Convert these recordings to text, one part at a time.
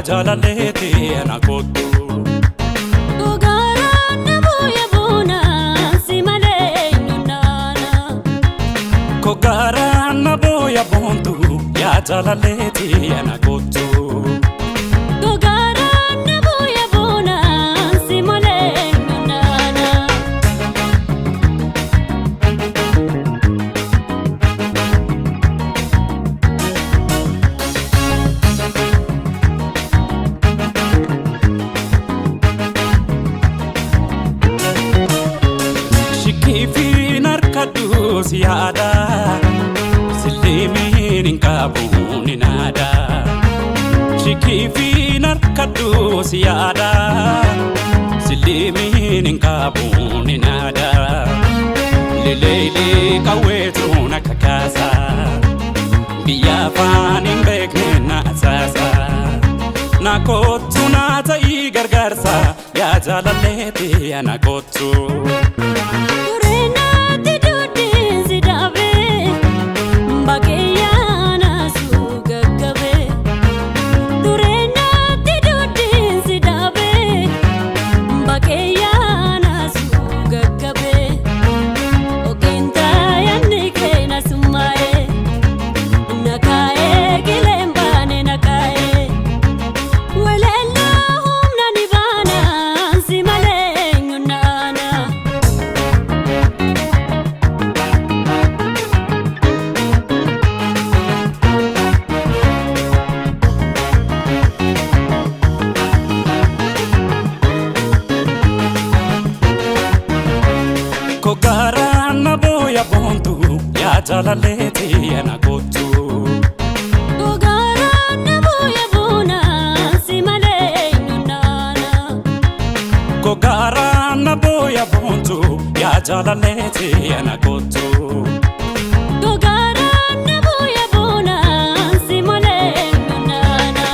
jaalalleeti ana kottu. Gogaaraan na bu'ee boona si malee nyunnaana. Gogaaraan na bu'ee boontu yaa jaalalleeti ana kottu. Gogaaraan na bu'ee boona si malee nyunnaana. Shikiifiin harkadhu si yaada silleemiin hin qabu ni naada. Shikiifiin harkadhu si yaada silleemiin hin qabu ni naada. Leleelee qawweetu na kakaasa biyya afaan hin beekne na asaasa. Na kottu na ta'ii gargaarsa yaa jaalalleeti ana kottu. Dureenaatti duudhiin si dhaabee bakeeyyaa naasuu gaggabee. Dureenaatti duudhiin si dhaabee bakeeyyaa naasuu gaggabee. Ogeentaa yaadni keenya summaa'ee nakaa'ee gileen baane nakaa'ee. Waleellaa humna ni baana si malee nyunnaana. Gogaaraan na bu'ee boontu yaa jaalalleeti ana kottu. Gogaaraan na bu'ee boona si malee nyunnaana. Gogaaraan na bu'ee boontu yaa jaalalleeti ana kottu. Gogaaraan na bu'ee boona si malee nyunnaana.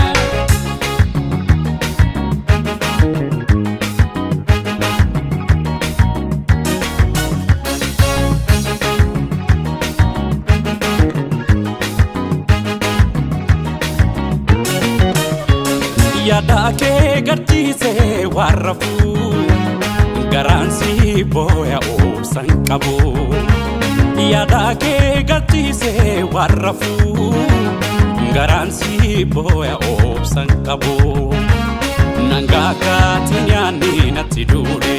Yaada kee gadhiisee waan rafuu garaan si booya obsan qabu. Yaada kee gadhiisee waan rafuu garaan si booya obsan qabu. Nangaakaati nyaanni natti duule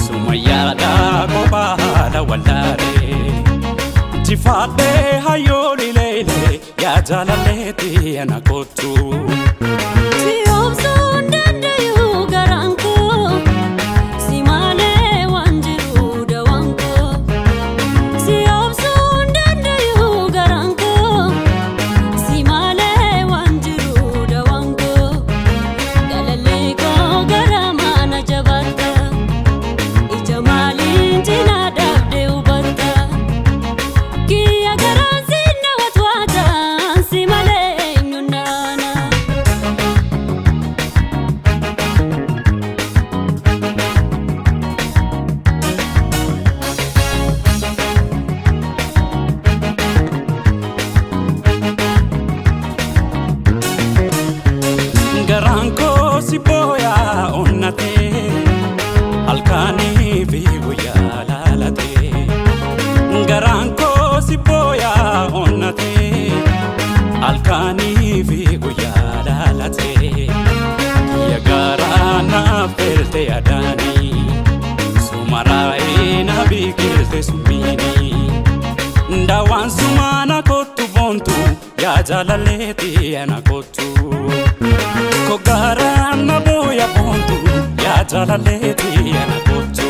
suma yaada kophaa haala wallaale. Jifaadhee hayyooli leelee yaa jaalalleeti ana kottu. Si obsuun danda'u garaan koo si malee waan jiru dawaan koo. Si obsuun danda'u garaan koo si malee waan jiru dawaan koo. Galallee koo gara mana jabaata ija maaliin cinaa dhabdee hubatta. Kiyya garaan si na watwaata si malee nyunnaana. Garaan koo si booyaa onnatee halkanii fi guyyaa laalatee. Garaan koo si booyaa onnatee halkanii fi guyyaa laalatee. Ya garaa naaf beelte yaadaanii sumaraa'ee na biqilte summiinii. Ndaawaan sumaana kottu boontu yaa jaalalleeti ana kottu. Gogaaraan na bu'ee boontu yaa jaalalleeti ana kottu.